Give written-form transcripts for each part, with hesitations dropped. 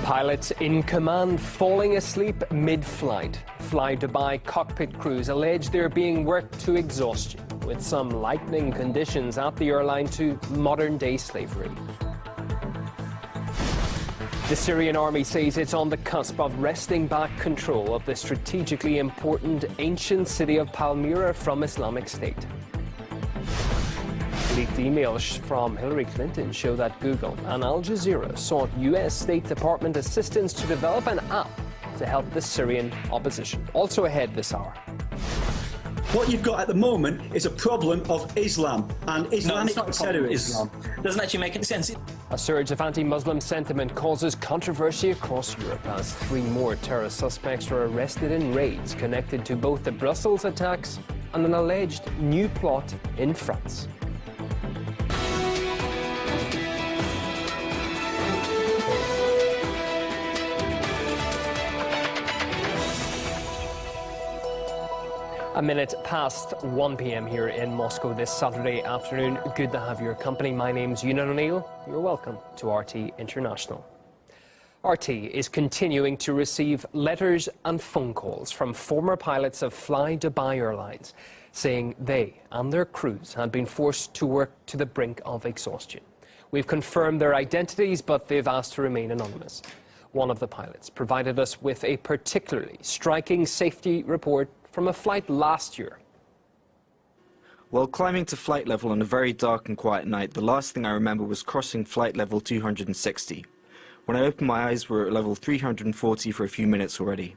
Pilots in command falling asleep mid-flight. Fly Dubai cockpit crews allege they're being worked to exhaustion, with some lightning conditions at the airline to modern-day slavery. The Syrian army says it's on the cusp of wresting back control of the strategically important ancient city of Palmyra from Islamic State. Leaked emails from Hillary Clinton show that Google and Al Jazeera sought U.S. State Department assistance to develop an app to help the Syrian opposition. Also ahead this hour. What you've got at the moment is a problem of Islam and Islamic terrorism. Doesn't actually make any sense. A surge of anti-Muslim sentiment causes controversy across Europe as 3 more terror suspects were arrested in raids connected to both the Brussels attacks and an alleged new plot in France. A minute past 1 p.m. here in Moscow this Saturday afternoon. Good to have your company. My name's Ewan O'Neill. You're welcome to RT International. RT is continuing to receive letters and phone calls from former pilots of Fly Dubai Airlines saying they and their crews had been forced to work to the brink of exhaustion. We've confirmed their identities, but they've asked to remain anonymous. One of the pilots provided us with a particularly striking safety report from a flight last year. While climbing to flight level on a very dark and quiet night, the last thing I remember was crossing flight level 260. When I opened my eyes, we were at level 340 for a few minutes already.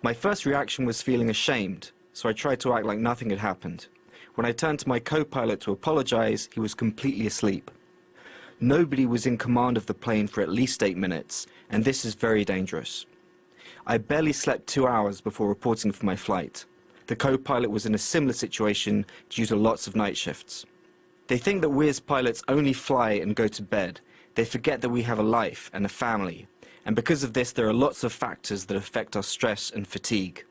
My first reaction was feeling ashamed, so I tried to act like nothing had happened. When I turned to my co-pilot to apologize, he was completely asleep. Nobody was in command of the plane for at least 8 minutes, and this is very dangerous. I barely slept 2 hours before reporting for my flight. The co-pilot was in a similar situation due to lots of night shifts. They think that we as pilots only fly and go to bed. They forget that we have a life and a family. And because of this, there are lots of factors that affect our stress and fatigue.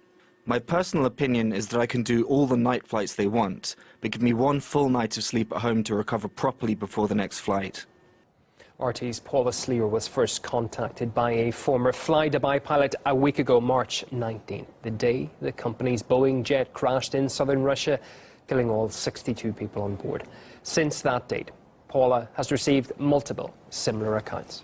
My personal opinion is that I can do all the night flights they want, but give me 1 full night of sleep at home to recover properly before the next flight. RT's Paula Sleer was first contacted by a former Fly Dubai pilot a week ago, March 19, the day the company's Boeing jet crashed in southern Russia, killing all 62 people on board. Since that date, Paula has received multiple similar accounts.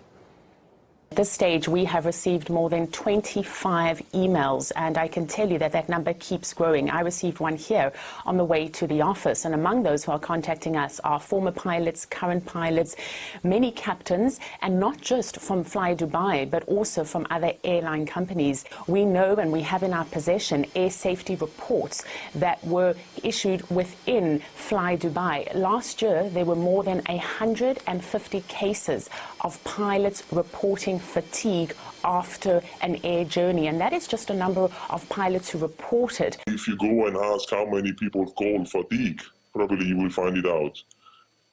At this stage, we have received more than 25 emails, and I can tell you that that number keeps growing. I received one here on the way to the office, and among those who are contacting us are former pilots, current pilots, many captains, and not just from Fly Dubai, but also from other airline companies. We know and we have in our possession air safety reports that were issued within Fly Dubai. Last year, there were more than 150 cases of pilots reporting fatigue after an air journey, and that is just a number of pilots who reported. If you go and ask how many people call fatigue, probably you will find it out.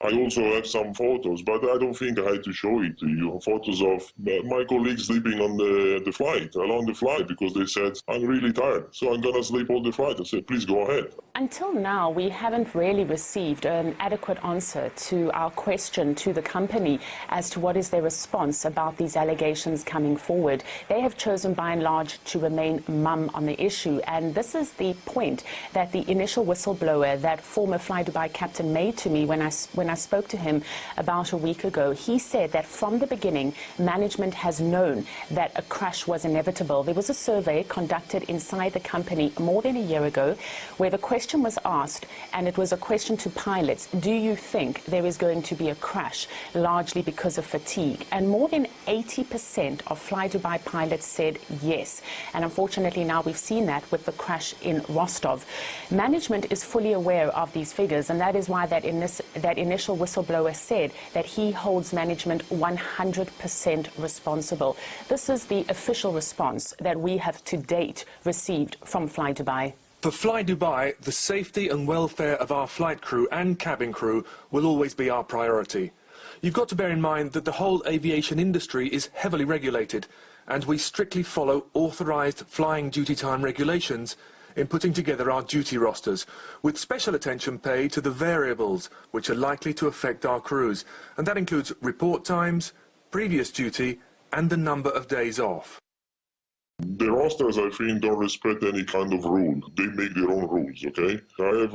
I also have some photos, but I don't think I had to show it to you. Photos of my colleagues sleeping on the flight, along the flight, because they said, I'm really tired, so I'm going to sleep all the flight. I said, please go ahead. Until now, we haven't really received an adequate answer to our question to the company as to what is their response about these allegations coming forward. They have chosen, by and large, to remain mum on the issue, and this is the point that the initial whistleblower, that former Fly Dubai captain, made to me when I spoke to him about a week ago. He said that from the beginning, management has known that a crash was inevitable. There was a survey conducted inside the company more than a year ago where the question was asked, and it was a question to pilots, do you think there is going to be a crash, largely because of fatigue? And more than 80% of Fly Dubai pilots said yes. And unfortunately now we've seen that with the crash in Rostov. Management is fully aware of these figures, and that is why that initial whistleblower said that he holds management 100% responsible. This is the official response that we have to date received from Fly Dubai. For Fly Dubai, the safety and welfare of our flight crew and cabin crew will always be our priority. You've got to bear in mind that the whole aviation industry is heavily regulated, and we strictly follow authorised flying duty time regulations in putting together our duty rosters, with special attention paid to the variables which are likely to affect our crews, and that includes report times, previous duty and the number of days off. The rosters, I think, don't respect any kind of rule. They make their own rules, okay? I have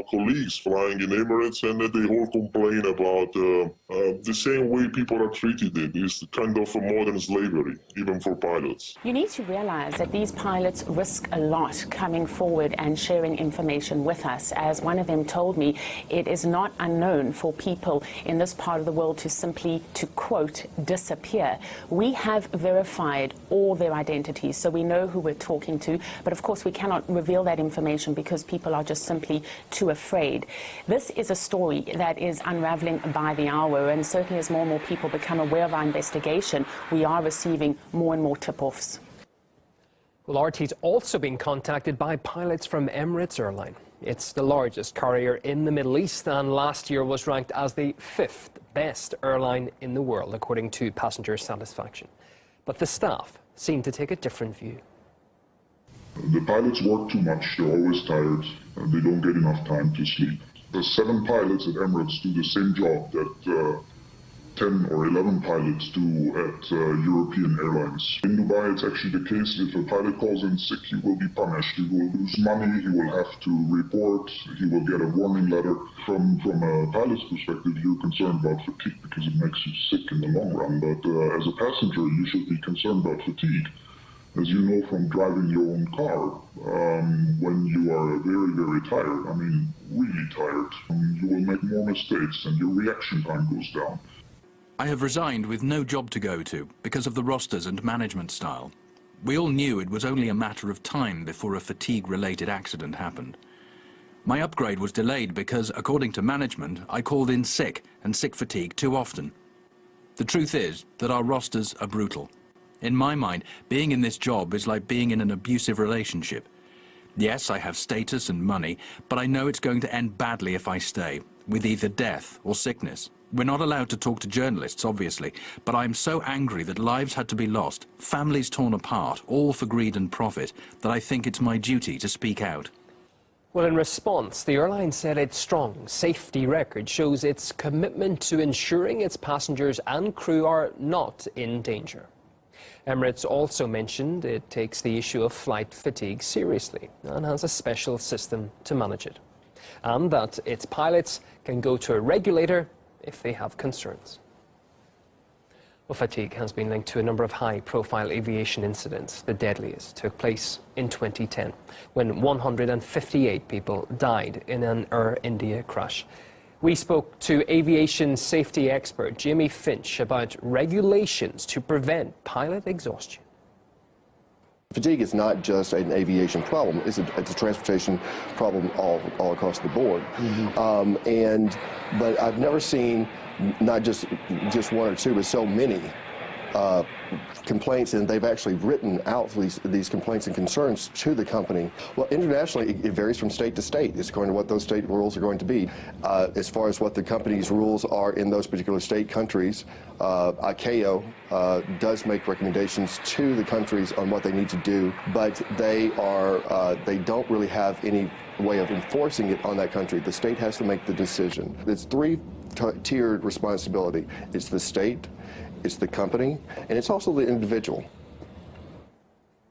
colleagues flying in Emirates, and they all complain about the same way people are treated. It's kind of a modern slavery, even for pilots. You need to realize that these pilots risk a lot coming forward and sharing information with us. As one of them told me, it is not unknown for people in this part of the world to simply, to quote, disappear. We have verified all their identities, so we know who we're talking to, but of course we cannot reveal that information because people are just simply too afraid. This is a story that is unraveling by the hour, and certainly as more and more people become aware of our investigation, we are receiving more and more tip-offs. Well, RT's also been contacted by pilots from Emirates Airline. It's the largest carrier in the Middle East, and last year was ranked as the 5th best airline in the world, according to passenger satisfaction. But the staff seem to take a different view. The pilots work too much, they're always tired, and they don't get enough time to sleep. The 7 pilots at Emirates do the same job that 10 or 11 pilots do at European airlines. In Dubai, it's actually the case if a pilot calls in sick, he will be punished. He will lose money, he will have to report, he will get a warning letter. From a pilot's perspective, you're concerned about fatigue because it makes you sick in the long run. But as a passenger, you should be concerned about fatigue. As you know from driving your own car, when you are very, very tired, I mean really tired, you will make more mistakes and your reaction time goes down. I have resigned with no job to go to because of the rosters and management style. We all knew it was only a matter of time before a fatigue-related accident happened. My upgrade was delayed because, according to management, I called in sick and sick fatigue too often. The truth is that our rosters are brutal. In my mind, being in this job is like being in an abusive relationship. Yes, I have status and money, but I know it's going to end badly if I stay, with either death or sickness. We're not allowed to talk to journalists, obviously, but I'm so angry that lives had to be lost, families torn apart, all for greed and profit, that I think it's my duty to speak out. Well, in response, the airline said its strong safety record shows its commitment to ensuring its passengers and crew are not in danger. Emirates also mentioned it takes the issue of flight fatigue seriously and has a special system to manage it, and that its pilots can go to a regulator if they have concerns. Well, fatigue has been linked to a number of high-profile aviation incidents. The deadliest took place in 2010, when 158 people died in an Air India crash. We spoke to aviation safety expert Jamie Finch about regulations to prevent pilot exhaustion. Fatigue is not just an aviation problem, it's a transportation problem all across the board. But I've never seen not just one or two, but so many complaints, and they've actually written out these complaints and concerns to the company. Well, internationally, it varies from state to state. It's according to what those state rules are going to be. As far as what the company's rules are in those particular state countries, ICAO does make recommendations to the countries on what they need to do, but they don't really have any way of enforcing it on that country. The state has to make the decision. It's three-tiered responsibility. It's the state, it's the company, and it's also the individual.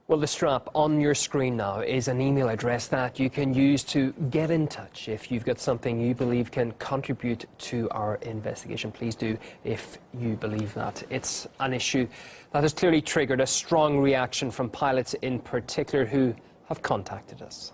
Well, the strap on your screen now is an email address that you can use to get in touch if you've got something you believe can contribute to our investigation. Please do, if you believe that. It's an issue that has clearly triggered a strong reaction from pilots in particular who have contacted us.